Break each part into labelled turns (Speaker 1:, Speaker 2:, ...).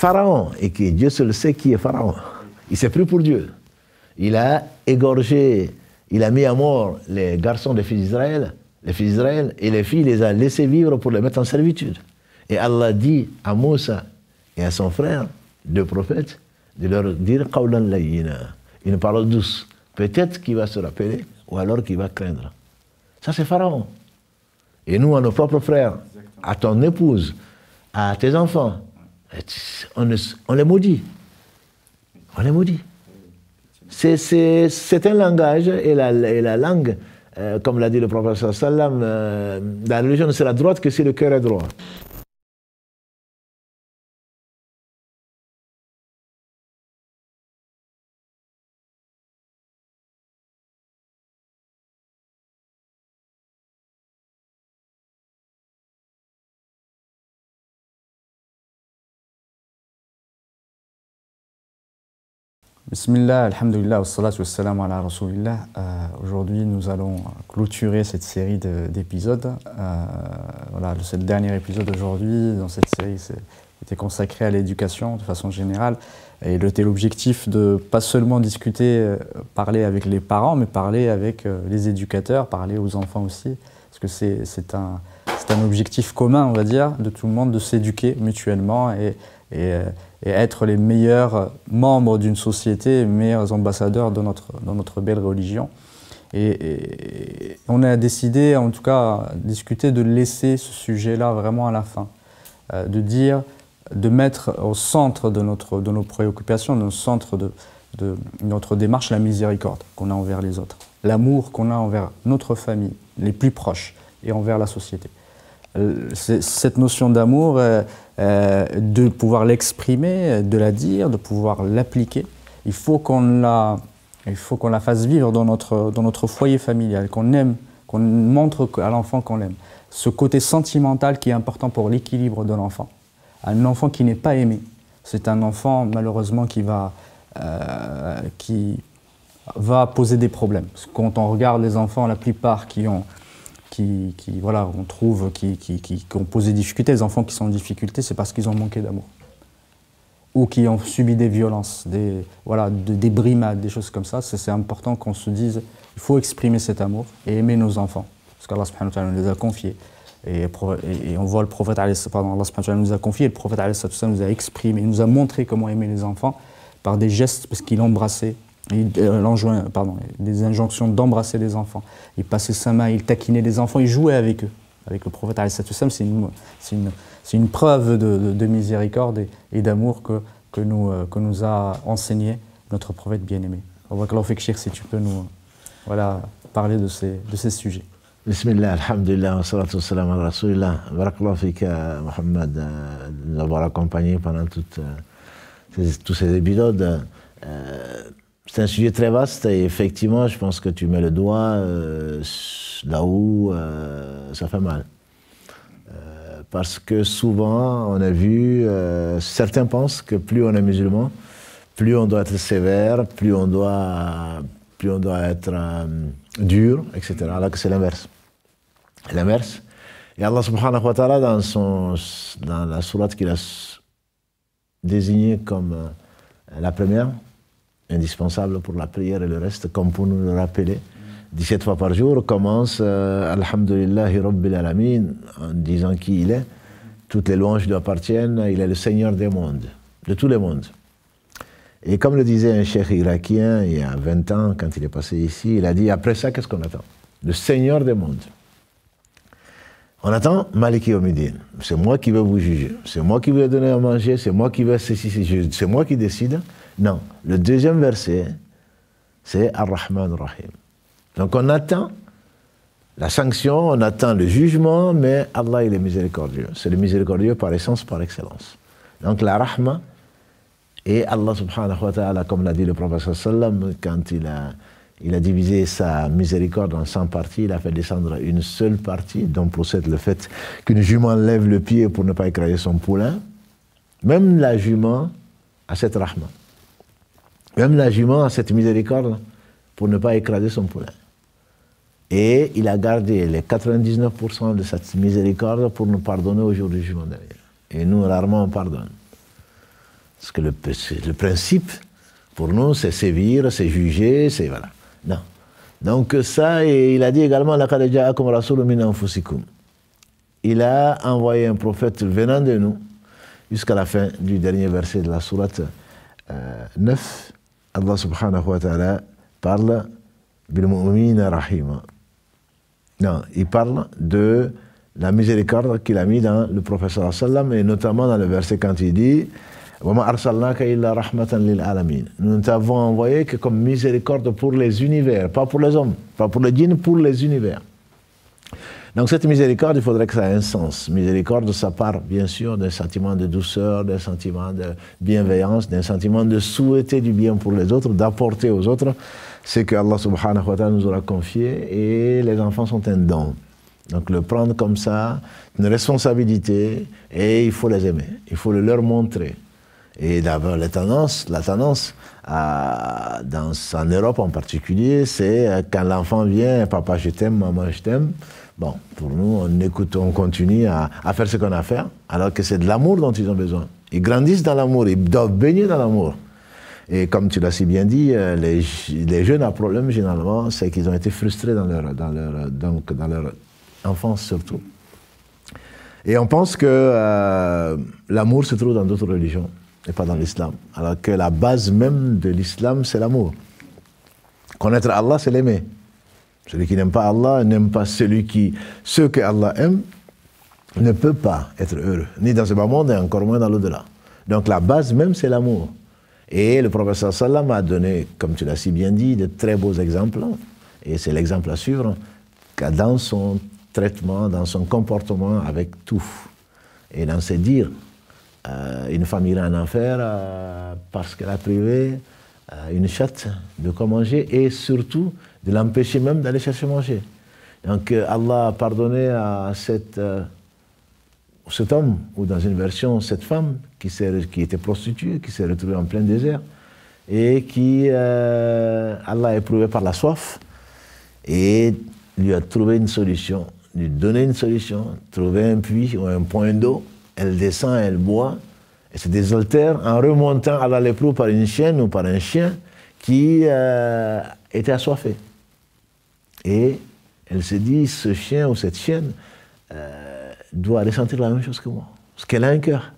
Speaker 1: Pharaon, et que Dieu seul sait qui est Pharaon. Il s'est pris pour Dieu. Il a égorgé, il a mis à mort les garçons des fils d'Israël, et les filles, il les a laissés vivre pour les mettre en servitude. Et Allah dit à Moussa et à son frère, deux prophètes, de leur dire qawlan layyina, une parole douce. Peut-être qu'il va se rappeler, ou alors qu'il va craindre. Ça, c'est Pharaon. Et nous, à nos propres frères, à ton épouse, à tes enfants, on les maudit. On les maudit. C'est un langage, et la langue, comme l'a dit le prophète sallam, la religion ne sera droite que si le cœur est droit.
Speaker 2: Bismillah, alhamdulillah, wassalatu wassalamu ala rasulillah. Aujourd'hui, nous allons clôturer cette série d'épisodes. Voilà, c'est le dernier épisode aujourd'hui. Dans cette série, était consacré à l'éducation de façon générale. Et l'objectif de pas seulement discuter, parler avec les parents, mais parler avec les éducateurs, parler aux enfants aussi. Parce que c'est un objectif commun, on va dire, de tout le monde, de s'éduquer mutuellement et être les meilleurs membres d'une société, les meilleurs ambassadeurs de notre belle religion. Et on a décidé, en tout cas, discuter de laisser ce sujet-là vraiment à la fin. De mettre au centre de nos préoccupations, au centre de notre démarche, la miséricorde qu'on a envers les autres, l'amour qu'on a envers notre famille, les plus proches, et envers la société. Cette notion d'amour, de pouvoir l'exprimer, de la dire, de pouvoir l'appliquer, il faut qu'on la fasse vivre dans notre foyer familial, qu'on aime, qu'on montre à l'enfant qu'on l'aime. Ce côté sentimental qui est important pour l'équilibre de l'enfant. Un enfant qui n'est pas aimé, c'est un enfant malheureusement qui va poser des problèmes. Parce que quand on regarde les enfants, la plupart on trouve qui ont posé des difficultés, les enfants qui sont en difficulté, c'est parce qu'ils ont manqué d'amour. Ou qui ont subi des violences, des brimades, des choses comme ça. C'est important qu'on se dise, il faut exprimer cet amour et aimer nos enfants. Parce qu'Allah subhanahu wa ta'ala nous les a confiés. Et on voit le prophète, Allah subhanahu wa ta'ala nous a confié, et le prophète nous a exprimé, il nous a montré comment aimer les enfants par des gestes, parce qu'il embrassait. Des injonctions d'embrasser les enfants. Il passait sa main, il taquinait les enfants, il jouait avec eux. Avec le prophète, c'est une preuve de miséricorde et d'amour que nous a enseigné notre prophète bien-aimé. On va que Cheikh, si tu peux nous parler de ces sujets.
Speaker 1: Bismillah, alhamdulillah, wa salatu wa salam ala rasulillah. Barakallahu fika, Mohamed, de nous avoir accompagnés pendant tous ces épisodes. C'est un sujet très vaste et effectivement, je pense que tu mets le doigt là où ça fait mal. Parce que souvent, on a vu, certains pensent que plus on est musulman, plus on doit être sévère, plus on doit être dur, etc. Alors que c'est l'inverse. L'inverse. Et Allah subhanahu wa ta'ala, dans la sourate qu'il a désignée comme la première, indispensable pour la prière et le reste, comme pour nous le rappeler, 17 fois par jour, commence Alhamdulillahi Rabbil Alamin, en disant qui il est. Toutes les louanges lui appartiennent, il est le Seigneur des mondes, de tous les mondes. Et comme le disait un cheikh irakien il y a 20 ans, quand il est passé ici, il a dit, après ça, qu'est-ce qu'on attend? Le Seigneur des mondes. On attend Maliki Yawmiddin. C'est moi qui vais vous juger. C'est moi qui vais donner à manger. C'est moi qui vais... C'est moi qui décide. Non. Le deuxième verset, c'est Ar-Rahman Ar-Rahim. Donc on attend la sanction, on attend le jugement, mais Allah, il est miséricordieux. C'est le miséricordieux par essence, par excellence. Donc la Rahma, et Allah subhanahu wa ta'ala, comme l'a dit le prophète sallam, quand il a divisé sa miséricorde en 100 parties, il a fait descendre une seule partie, dont procède le fait qu'une jument lève le pied pour ne pas écraser son poulain. Même la jument a cette rahma. Même la jument a cette miséricorde pour ne pas écraser son poulain. Et il a gardé les 99% de cette miséricorde pour nous pardonner au jour du jugement derrière. Et nous, rarement, on pardonne. Parce que le principe, pour nous, c'est sévir, c'est juger, c'est... Voilà. Non. Donc ça, et il a dit également, لَقَدْ جَاءَكُمْ رَسُولٌ مِنْ أَنفُسِكُمْ. Il a envoyé un prophète venant de nous, jusqu'à la fin du dernier verset de la sourate 9. Allah subhanahu wa ta'ala parle bil mu'minina rahima. Non, il parle de la miséricorde qu'il a mis dans le prophète sallallahu alayhi wa sallam, et notamment dans le verset quand il dit وَمَا أَرْسَلْنَاكَ إِلَّا رَحْمَةً لِلْعَالَمِينَ. Nous ne t'avons envoyé que comme miséricorde pour les univers, pas pour les hommes, pas pour les djinns, pour les univers. Donc cette miséricorde, il faudrait que ça ait un sens. Miséricorde, ça part bien sûr d'un sentiment de douceur, d'un sentiment de bienveillance, d'un sentiment de souhaiter du bien pour les autres, d'apporter aux autres ce que Allah subhanahu wa ta'ala nous aura confié, et les enfants sont un don. Donc le prendre comme ça, une responsabilité, et il faut les aimer, il faut le leur montrer. Et d'abord, la tendance en Europe en particulier, c'est quand l'enfant vient, papa je t'aime, maman je t'aime. Bon, pour nous, on écoute, on continue à faire ce qu'on a à faire, alors que c'est de l'amour dont ils ont besoin. Ils grandissent dans l'amour, ils doivent baigner dans l'amour. Et comme tu l'as si bien dit, les jeunes à problème, généralement, c'est qu'ils ont été frustrés dans leur enfance surtout. Et on pense que l'amour se trouve dans d'autres religions, et pas dans l'islam. Alors que la base même de l'islam, c'est l'amour. Connaître Allah, c'est l'aimer. Celui qui n'aime pas Allah n'aime pas ceux que Allah aime, ne peut pas être heureux, ni dans ce bas monde et encore moins dans l'au-delà. Donc la base même, c'est l'amour. Et le prophète sallam a donné, comme tu l'as si bien dit, de très beaux exemples. Et c'est l'exemple à suivre dans son traitement, dans son comportement avec tout. Et dans ses dires, une femme ira en enfer parce qu'elle a privé une chatte de quoi manger, et surtout de l'empêcher même d'aller chercher manger. Donc Allah a pardonné à cet homme, ou dans une version, cette femme qui était prostituée, qui s'est retrouvée en plein désert, et qui, Allah a éprouvé par la soif, et lui a trouvé une solution, lui donné une solution, trouvé un puits ou un point d'eau, elle descend, elle boit, et se désaltère en remontant à l'éprouve par une chienne ou par un chien qui était assoiffé. Et elle se dit, ce chien ou cette chienne doit ressentir la même chose que moi, parce qu'elle a un cœur.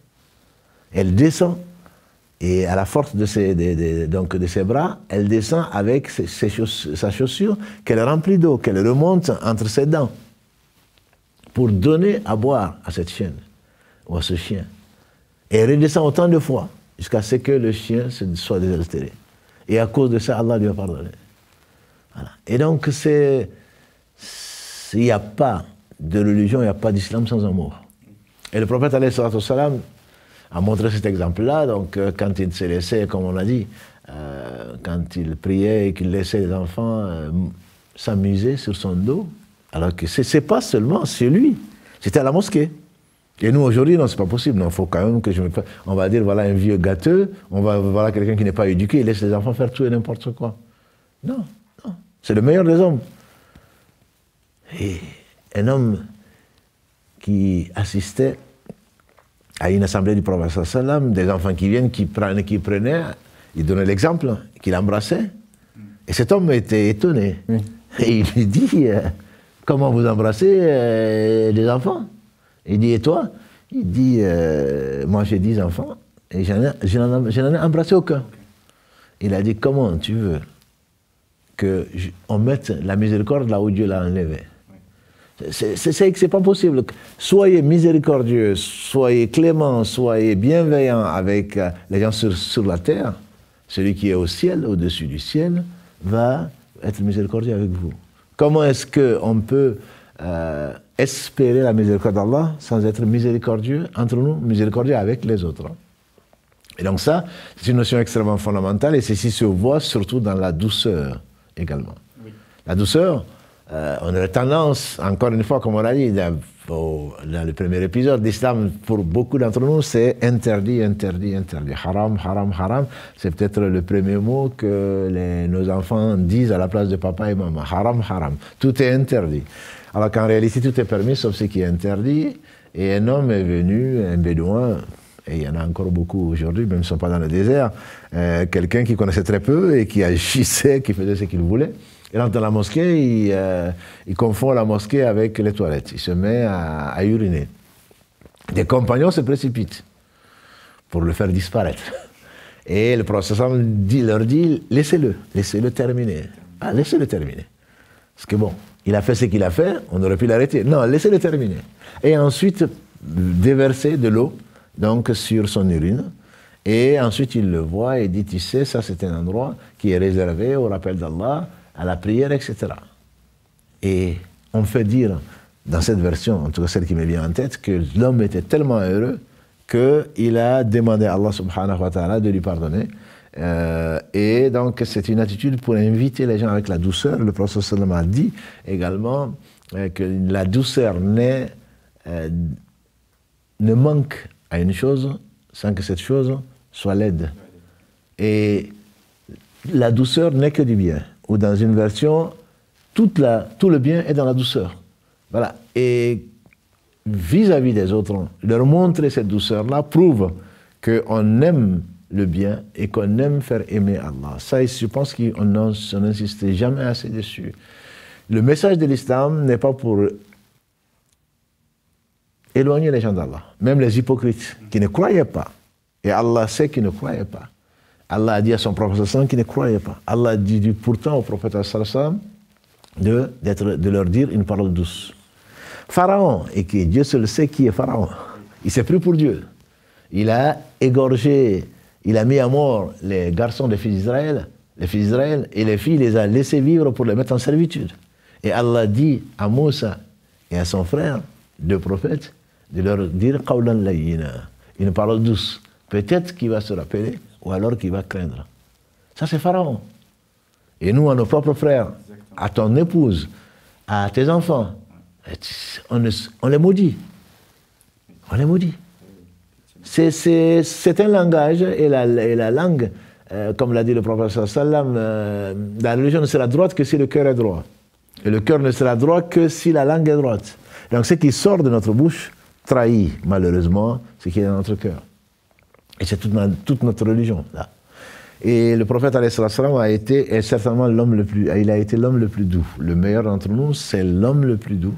Speaker 1: Elle descend, et à la force de ses bras, elle descend avec sa chaussure qu'elle remplit d'eau, qu'elle remonte entre ses dents, pour donner à boire à cette chienne ou à ce chien. Et elle redescend autant de fois, jusqu'à ce que le chien soit désaltéré. Et à cause de ça, Allah lui a pardonné. Voilà. Et donc, il n'y a pas de religion, il n'y a pas d'islam sans amour. Et le prophète alayhi salatu wassalam a montré cet exemple-là. Donc, quand il s'est laissé, comme on a dit, quand il priait et qu'il laissait les enfants s'amuser sur son dos, alors que ce n'est pas seulement sur lui, c'était à la mosquée. Et nous, aujourd'hui, non, c'est pas possible. Il faut quand même que on va dire, voilà un vieux gâteux, voilà quelqu'un qui n'est pas éduqué, il laisse les enfants faire tout et n'importe quoi. Non, non. C'est le meilleur des hommes. Et un homme qui assistait à une assemblée du prophète sallam, des enfants qui viennent, qui prenaient, il donnait l'exemple, qu'il embrassait. Et cet homme était étonné. Oui. Et il lui dit, comment vous embrassez des enfants? Il dit, et toi? Il dit, moi j'ai 10 enfants, et je n'en ai embrassé aucun. Il a dit, comment tu veux qu'on mette la miséricorde là où Dieu l'a enlevé? C'est pas possible. Soyez miséricordieux, soyez clément, soyez bienveillant avec les gens sur la terre. Celui qui est au ciel, au-dessus du ciel, va être miséricordieux avec vous. Comment est-ce qu'on peut espérer la miséricorde d'Allah sans être miséricordieux entre nous, miséricordieux avec les autres? Et donc ça, c'est une notion extrêmement fondamentale, et ceci se voit surtout dans la douceur également. Oui. La douceur, on a tendance, encore une fois, comme on l'a dit dans le premier épisode, l'islam, pour beaucoup d'entre nous, c'est interdit, interdit, interdit. Haram, haram, haram. C'est peut-être le premier mot que nos enfants disent à la place de papa et maman. Haram, haram. Tout est interdit. Alors qu'en réalité, tout est permis, sauf ce qui est interdit. Et un homme est venu, un bédouin, et il y en a encore beaucoup aujourd'hui, même s'ils ne sont pas dans le désert, quelqu'un qui connaissait très peu et qui agissait, qui faisait ce qu'il voulait. Il rentre dans la mosquée, il confond la mosquée avec les toilettes. Il se met à uriner. Des compagnons se précipitent pour le faire disparaître. Et le prophète leur dit, laissez-le terminer. Ah, laissez-le terminer. Parce que bon, il a fait ce qu'il a fait, on aurait pu l'arrêter. Non, laissez-le terminer. Et ensuite, déverser de l'eau donc sur son urine. Et ensuite, il le voit et dit, tu sais, ça c'est un endroit qui est réservé au rappel d'Allah, à la prière, etc. Et on fait dire, dans cette version, en tout cas celle qui me vient en tête, que l'homme était tellement heureux qu'il a demandé à Allah subhanahu wa ta'ala de lui pardonner. Et donc c'est une attitude pour inviter les gens avec la douceur. Le prophète sallam a dit également que la douceur ne manque à une chose sans que cette chose soit laide. Et la douceur n'est que du bien. Ou dans une version, tout le bien est dans la douceur. Voilà. Et vis-à-vis des autres, leur montrer cette douceur-là prouve qu'on aime le bien et qu'on aime faire aimer Allah. Ça, je pense qu'on n'insiste jamais assez dessus. Le message de l'islam n'est pas pour éloigner les gens d'Allah, même les hypocrites qui ne croyaient pas. Et Allah sait qu'ils ne croyaient pas. Allah a dit à son prophète sallam qu'il ne croyait pas. Allah a dit pourtant au prophète sallam de leur dire une parole douce. Pharaon, et que Dieu seul sait qui est Pharaon, il s'est pris pour Dieu. Il a égorgé, il a mis à mort les garçons des fils d'Israël, et les filles, il les a laissés vivre pour les mettre en servitude. Et Allah dit à Moussa et à son frère, deux prophètes, de leur dire qawlan layyina, une parole douce. Peut-être qu'il va se rappeler, ou alors qu'il va craindre. Ça, c'est Pharaon. Et nous, à nos propres frères, à ton épouse, à tes enfants, on les maudit. On les maudit. C'est un langage, et la langue, comme l'a dit le prophète sallam, la religion ne sera droite que si le cœur est droit. Et le cœur ne sera droit que si la langue est droite. Donc ce qui sort de notre bouche trahit, malheureusement, ce qui est dans notre cœur. Et c'est toute notre religion, là. Et le prophète a été certainement l'homme le plus, il a été l'homme le plus doux. Le meilleur d'entre nous, c'est l'homme le plus doux.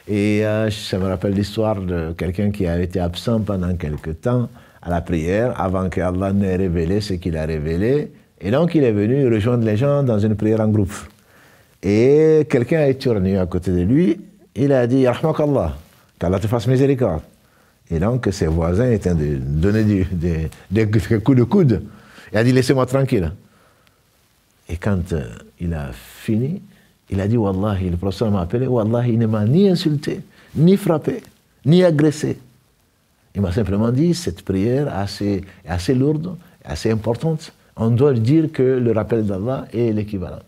Speaker 1: Et ça me rappelle l'histoire de quelqu'un qui a été absent pendant quelque temps à la prière, avant qu'Allah n'ait révélé ce qu'il a révélé. Et donc il est venu rejoindre les gens dans une prière en groupe. Et quelqu'un est tourné à côté de lui, il a dit « Rahmakallah, qu'Allah te fasse miséricorde ». Et donc ses voisins étaient de donner des coups de coude. Il a dit « Laissez-moi tranquille ». Et quand il a fini, il a dit « Wallahi », le professeur m'a appelé « Wallahi, il ne m'a ni insulté, ni frappé, ni agressé ». Il m'a simplement dit « Cette prière est assez lourde, assez importante. On doit dire que le rappel d'Allah est l'équivalent. »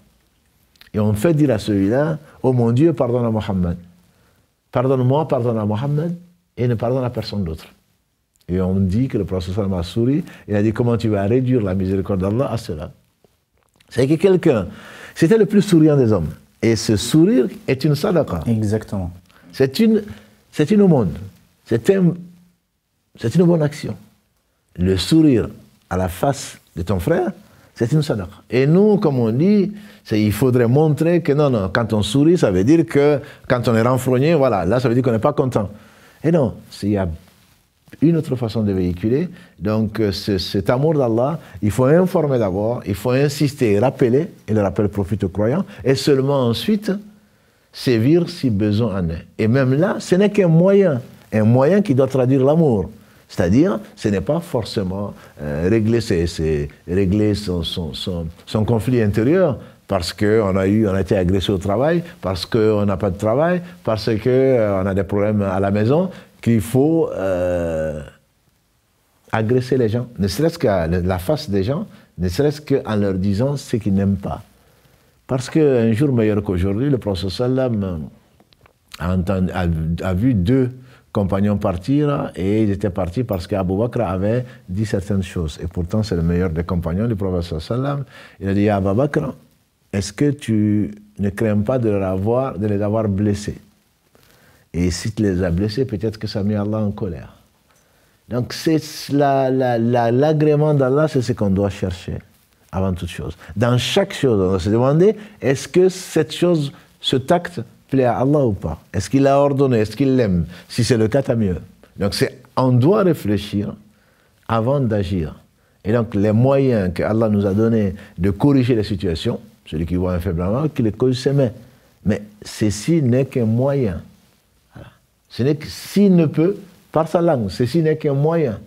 Speaker 1: Et on fait dire à celui-là « Oh mon Dieu, pardonne à Mohammed. Pardonne-moi, pardonne à Mohammed, et ne pardonne à personne d'autre. » Et on dit que le professeur m'a souri, il a dit « Comment tu vas réduire la miséricorde d'Allah à cela ?» C'est que quelqu'un, c'était le plus souriant des hommes. Et ce sourire est une sadaqa.
Speaker 2: Exactement.
Speaker 1: C'est une aumône. C'est une bonne action. Le sourire à la face de ton frère, c'est une sadaqa. Et nous, comme on dit, il faudrait montrer que non, quand on sourit, ça veut dire que quand on est renfrogné, voilà, là, ça veut dire qu'on n'est pas content. Et non, il y a une autre façon de véhiculer. Donc, cet amour d'Allah, il faut informer d'abord, il faut insister, rappeler, et le rappel profite aux croyants, et seulement ensuite, sévir si besoin en est. Et même là, ce n'est qu'un moyen qui doit traduire l'amour. C'est-à-dire, ce n'est pas forcément régler son conflit intérieur, parce qu'on a été agressé au travail, parce qu'on n'a pas de travail, parce qu'on a des problèmes à la maison, qu'il faut agresser les gens, ne serait-ce qu'à la face des gens, ne serait-ce qu'en leur disant ce qu'ils n'aiment pas. Parce qu'un jour meilleur qu'aujourd'hui, le prophète sallam a vu deux compagnons partir, et ils étaient partis parce qu'Abu Bakr avait dit certaines choses. Et pourtant, c'est le meilleur des compagnons du prophète sallam. Il a dit à Abu Bakr, est-ce que tu ne crains pas de les avoir blessés? Et si tu les as blessés, peut-être que ça met Allah en colère. Donc l'agrément d'Allah, c'est ce qu'on doit chercher avant toute chose. Dans chaque chose, on doit se demander, est-ce que cette chose, ce acte, plaît à Allah ou pas? Est-ce qu'il a ordonné? Est-ce qu'il l'aime? Si c'est le cas, tant mieux. Donc on doit réfléchir avant d'agir. Et donc les moyens que Allah nous a donnés de corriger les situations, celui qui voit un faible en qu'il le corrige ses mains. Mais ceci n'est qu'un moyen. Voilà. Ce n'est que s'il ne peut, par sa langue, ceci n'est qu'un moyen.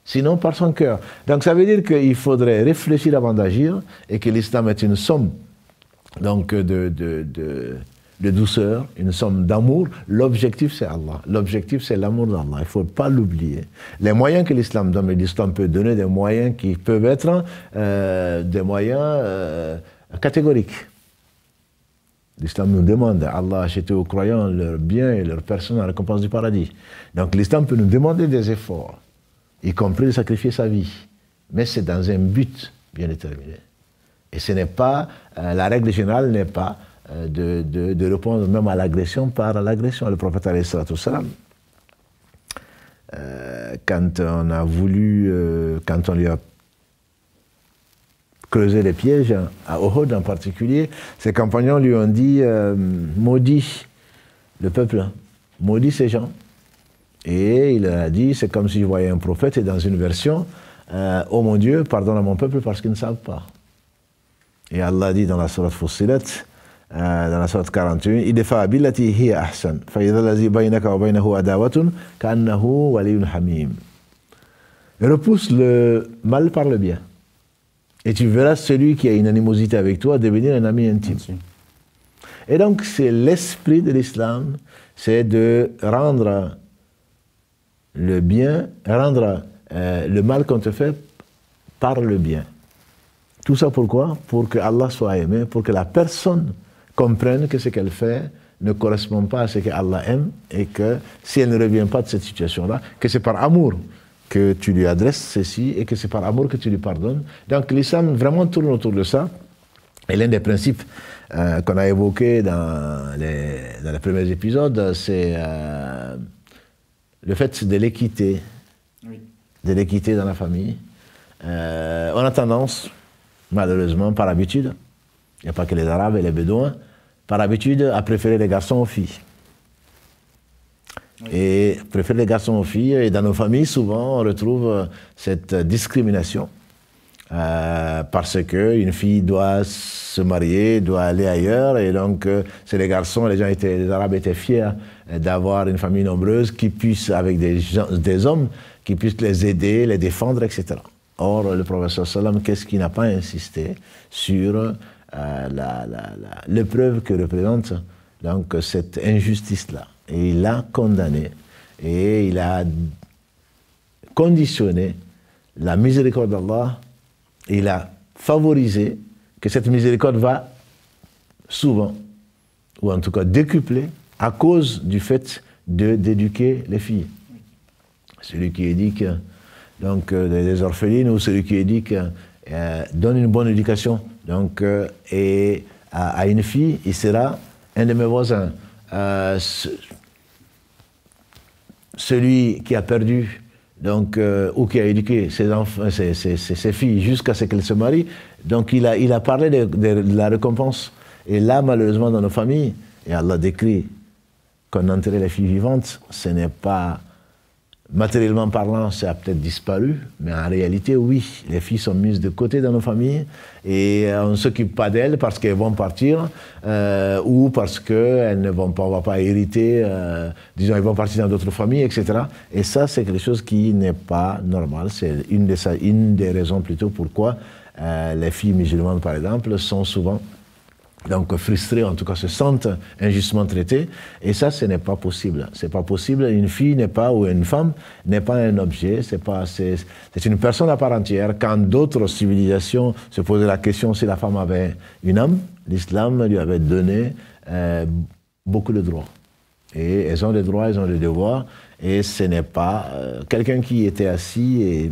Speaker 1: Sinon par son cœur. Donc ça veut dire qu'il faudrait réfléchir avant d'agir et que l'islam est une somme donc, de douceur, une somme d'amour. L'objectif c'est Allah. L'objectif c'est l'amour d'Allah. Il ne faut pas l'oublier. Les moyens que l'islam donne, l'islam peut donner des moyens qui peuvent être des moyens catégoriques. L'islam nous demande, Allah a acheté aux croyants leurs biens et leurs personnes en récompense du paradis. Donc l'islam peut nous demander des efforts, y compris de sacrifier sa vie. Mais c'est dans un but bien déterminé. Et ce n'est pas, la règle générale n'est pas de répondre même à l'agression par l'agression. Le prophète alayhi salatu wassalam, quand on a voulu, quand on lui a creusé les pièges, à Uhud en particulier, ses compagnons lui ont dit maudit le peuple, maudit ces gens. Et il a dit, c'est comme si je voyais un prophète, et dans une version, oh mon Dieu, pardonne à mon peuple parce qu'ils ne savent pas. Et Allah dit dans la sourate Fussilat, dans la sourate 41, idfa billati hiya ahsan, fa idha allazi baynaka wa baynahu adawatun ka'annahu waliyyun hamim. Repousse le mal par le bien. Et tu verras celui qui a une animosité avec toi devenir un ami intime. Et donc, c'est l'esprit de l'islam, c'est de rendre le bien, rendre le mal qu'on te fait par le bien. Tout ça pourquoi? Pour que Allah soit aimé, pour que la personne comprenne que ce qu'elle fait ne correspond pas à ce que Allah aime et que si elle ne revient pas de cette situation-là, que c'est par amour que tu lui adresses ceci et que c'est par amour que tu lui pardonnes. Donc l'islam vraiment tourne autour de ça. Et l'un des principes qu'on a évoqués dans les premiers épisodes, c'est le fait de l'équité, de l'équité dans la famille. On a tendance, malheureusement, par habitude, il n'y a pas que les Arabes et les Bédouins, par habitude à préférer les garçons aux filles. Et préférer les garçons aux filles, et dans nos familles, souvent, on retrouve cette discrimination. Parce qu'une fille doit se marier, doit aller ailleurs, et donc c'est les garçons, les Arabes étaient fiers d'avoir une famille nombreuse qui puisse, avec des hommes, qui puissent les aider, les défendre, etc. Or, le prophète sallam, qu'est-ce qui n'a pas insisté sur l'épreuve que représente donc, cette injustice-là. Et il a condamné, et il a conditionné la miséricorde d'Allah. Il a favorisé que cette miséricorde va souvent, ou en tout cas décupler, à cause du fait d'éduquer les filles. Celui qui éduque donc, des orphelines, ou celui qui éduque, donne une bonne éducation donc, et à une fille, il sera un de mes voisins. Celui qui a perdu donc, ou qui a éduqué ses filles jusqu'à ce qu'elles se marient, donc il a parlé de la récompense. Et là, malheureusement, dans nos familles, et Allah décrit qu'on enterrait les filles vivantes, ce n'est pas, matériellement parlant, ça a peut-être disparu, mais en réalité, oui, les filles sont mises de côté dans nos familles, et on ne s'occupe pas d'elles parce qu'elles vont partir, ou parce qu'elles ne vont pas, on va pas hériter, disons, elles vont partir dans d'autres familles, etc. Et ça, c'est quelque chose qui n'est pas normal. C'est une des raisons plutôt pourquoi les filles musulmanes, par exemple, sont souvent donc frustrées, en tout cas se sentent injustement traitées, et ça, ce n'est pas possible. C'est pas possible. Une fille n'est pas, ou une femme n'est pas un objet, c'est une personne à part entière. Quand d'autres civilisations se posaient la question si la femme avait une âme, l'islam lui avait donné beaucoup de droits. Et elles ont des droits, elles ont des devoirs, et ce n'est pas quelqu'un qui était assis et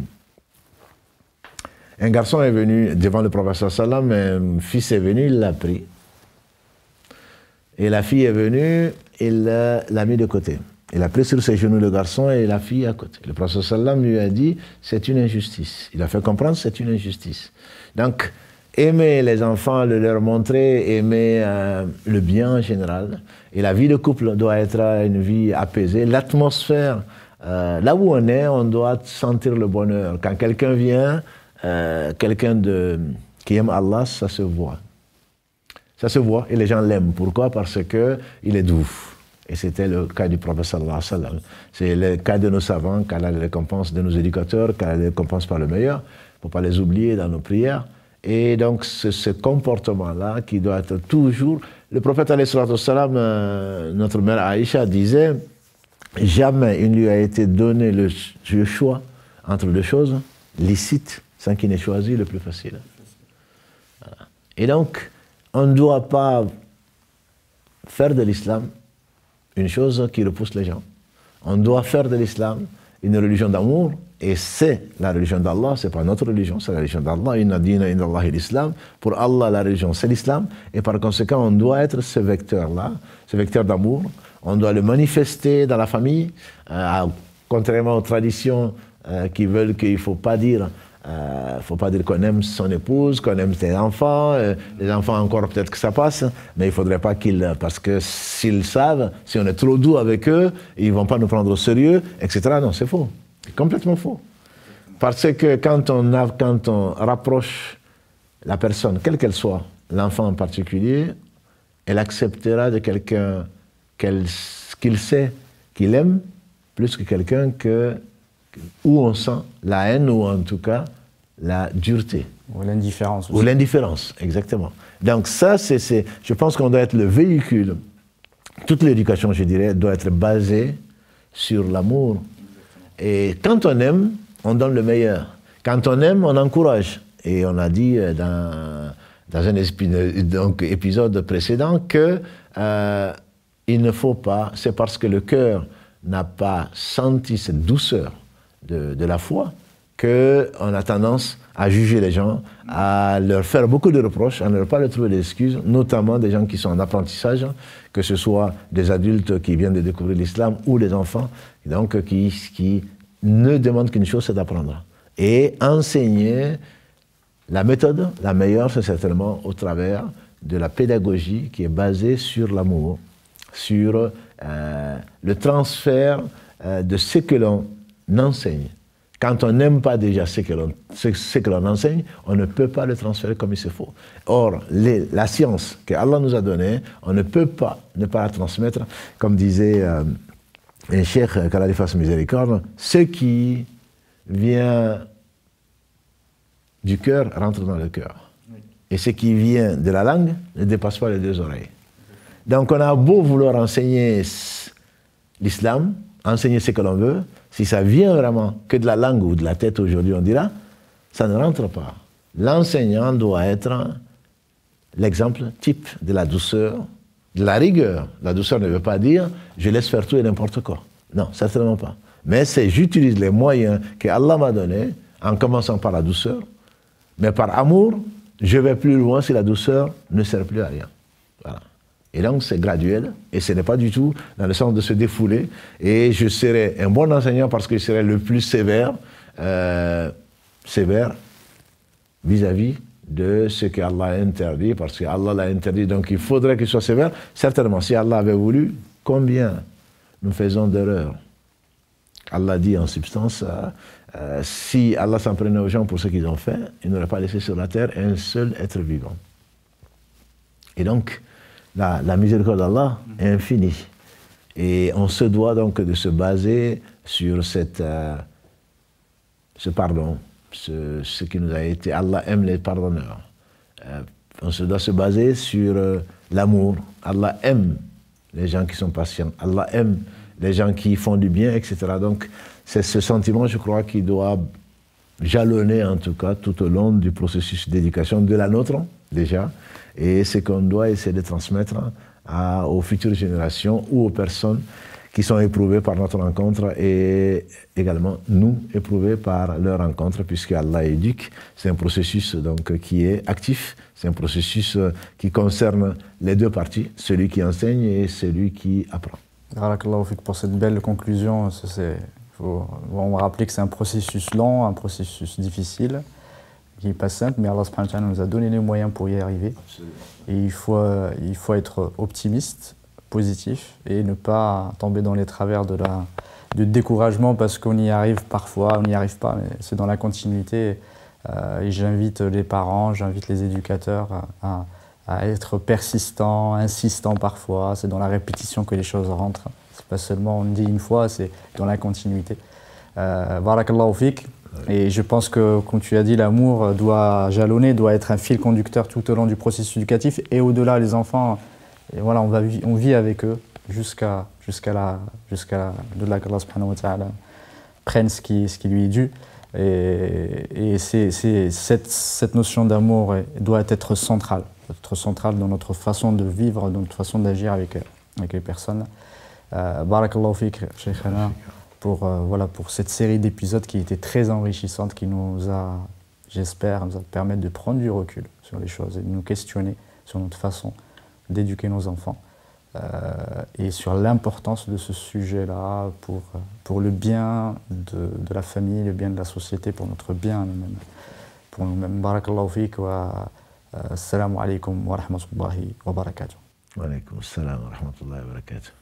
Speaker 1: un garçon est venu devant le prophète sallam, un fils est venu, il l'a pris. Et la fille est venue, il l'a mis de côté. Il a pris sur ses genoux le garçon et la fille à côté. Le prophète sallam lui a dit, c'est une injustice. Il a fait comprendre, c'est une injustice. Donc, aimer les enfants, leur montrer, aimer le bien en général. Et la vie de couple doit être une vie apaisée. L'atmosphère, là où on doit sentir le bonheur. Quand quelqu'un vient, qui aime Allah, ça se voit. Ça se voit et les gens l'aiment. Pourquoi? Parce qu'il est doux. Et c'était le cas du prophète sallallahu alayhi wa sallam. C'est le cas de nos savants, qu'Allah les récompense, de nos éducateurs, qu'Allah les récompense par le meilleur. Il ne faut pas les oublier dans nos prières. Et donc, c'est ce comportement-là qui doit être toujours... Le prophète, alayhi wa sallam, notre mère Aïcha disait, jamais il lui a été donné le choix entre deux choses licites, sans qu'il n'ait choisi le plus facile. Voilà. Et donc, on ne doit pas faire de l'islam une chose qui repousse les gens. On doit faire de l'islam une religion d'amour, et c'est la religion d'Allah, c'est pas notre religion, c'est la religion d'Allah. Inna dina inda Allahi l'islam. Pour Allah, la religion, c'est l'islam, et par conséquent, on doit être ce vecteur-là, ce vecteur d'amour. On doit le manifester dans la famille, contrairement aux traditions qui veulent qu'il ne faut pas dire qu'on aime son épouse, qu'on aime ses enfants. Les enfants encore peut-être que ça passe, mais il ne faudrait pas qu'ils... Parce que s'ils savent, si on est trop doux avec eux, ils ne vont pas nous prendre au sérieux, etc. Non, c'est faux. C'est complètement faux. Parce que quand on rapproche la personne, quelle qu'elle soit, l'enfant en particulier, elle acceptera de quelqu'un qu'il sait qu'il aime, plus que quelqu'un où on sent la haine ou en tout cas la dureté.
Speaker 2: Ou l'indifférence aussi.
Speaker 1: Ou l'indifférence, exactement. Donc ça, je pense qu'on doit être le véhicule. Toute l'éducation, je dirais, doit être basée sur l'amour. Et quand on aime, on donne le meilleur. Quand on aime, on encourage. Et on a dit dans un épisode précédent que il ne faut pas, c'est parce que le cœur n'a pas senti cette douceur de la foi qu'on a tendance à juger les gens, à leur faire beaucoup de reproches, à ne pas leur trouver d'excuses, notamment des gens qui sont en apprentissage, que ce soit des adultes qui viennent de découvrir l'islam ou des enfants, donc qui ne demandent qu'une chose, c'est d'apprendre. Et enseigner la méthode, la meilleure, c'est certainement au travers de la pédagogie qui est basée sur l'amour, sur le transfert de ce que l'on enseigne. Quand on n'aime pas déjà ce que l'on enseigne, on ne peut pas le transférer comme il se faut. Or, la science que Allah nous a donnée, on ne peut pas ne pas la transmettre. Comme disait un cheikh, qu'Allah lui fasse miséricorde, ce qui vient du cœur rentre dans le cœur. Et ce qui vient de la langue ne dépasse pas les deux oreilles. Donc on a beau vouloir enseigner l'islam, enseigner ce que l'on veut, si ça vient vraiment que de la langue ou de la tête aujourd'hui, on dira, ça ne rentre pas. L'enseignant doit être l'exemple type de la douceur, de la rigueur. La douceur ne veut pas dire je laisse faire tout et n'importe quoi. Non, certainement pas. Mais c'est j'utilise les moyens que Allah m'a donnés, en commençant par la douceur, mais par amour, je vais plus loin si la douceur ne sert plus à rien. Voilà. Et donc c'est graduel, et ce n'est pas du tout dans le sens de se défouler, et je serai un bon enseignant parce que je serai le plus sévère vis-à-vis de ce que Allah a interdit, parce que Allah l'a interdit, donc il faudrait qu'il soit sévère. Certainement, si Allah avait voulu, combien nous faisons d'erreurs? Allah dit en substance, si Allah s'en prenait aux gens pour ce qu'ils ont fait, il n'aurait pas laissé sur la terre un seul être vivant. Et donc, la miséricorde d'Allah est infinie. Et on se doit donc de se baser sur ce pardon, ce qui nous a été... Allah aime les pardonneurs. On se doit se baser sur l'amour. Allah aime les gens qui sont patients. Allah aime les gens qui font du bien, etc. Donc, c'est ce sentiment, je crois, qui doit jalonner, en tout cas, tout au long du processus d'éducation de la nôtre, déjà, et c'est qu'on doit essayer de transmettre aux futures générations ou aux personnes qui sont éprouvées par notre rencontre et également nous éprouvés par leur rencontre, puisque Allah éduque. C'est un processus donc, qui est actif, c'est un processus qui concerne les deux parties, celui qui enseigne et celui qui apprend.
Speaker 2: Barakallahu fik pour cette belle conclusion. On va rappeler que c'est un processus lent, un processus difficile, qui n'est pas simple, mais Allah subhanahu wa ta'ala nous a donné les moyens pour y arriver.
Speaker 1: Absolument.
Speaker 2: Et il faut être optimiste, positif, et ne pas tomber dans les travers du découragement parce qu'on y arrive parfois, on n'y arrive pas, mais c'est dans la continuité. Et j'invite les parents, j'invite les éducateurs à être persistants, insistants parfois. C'est dans la répétition que les choses rentrent. C'est pas seulement on dit une fois, c'est dans la continuité. Barakallahu fik. Et je pense que, comme tu as dit, l'amour doit jalonner, doit être un fil conducteur tout au long du processus éducatif. Et au-delà, les enfants, et voilà, on vit avec eux jusqu'à qu'Allah subhanahu wa ta'ala prenne ce qui lui est dû. Et cette notion d'amour doit être centrale dans notre façon de vivre, dans notre façon d'agir avec les personnes. Barakallahu fik, Shaykhana, pour cette série d'épisodes qui était très enrichissante, qui nous a, j'espère, nous va permettre de prendre du recul sur les choses et de nous questionner sur notre façon d'éduquer nos enfants et sur l'importance de ce sujet-là pour le bien de la famille, le bien de la société, pour notre bien nous-mêmes. Pour nous-mêmes. Barakallahu fik wa assalamu alaikum wa rahmatullahi wa barakatuh.
Speaker 1: Wa alaikum assalam wa rahmatullahi wa barakatuh.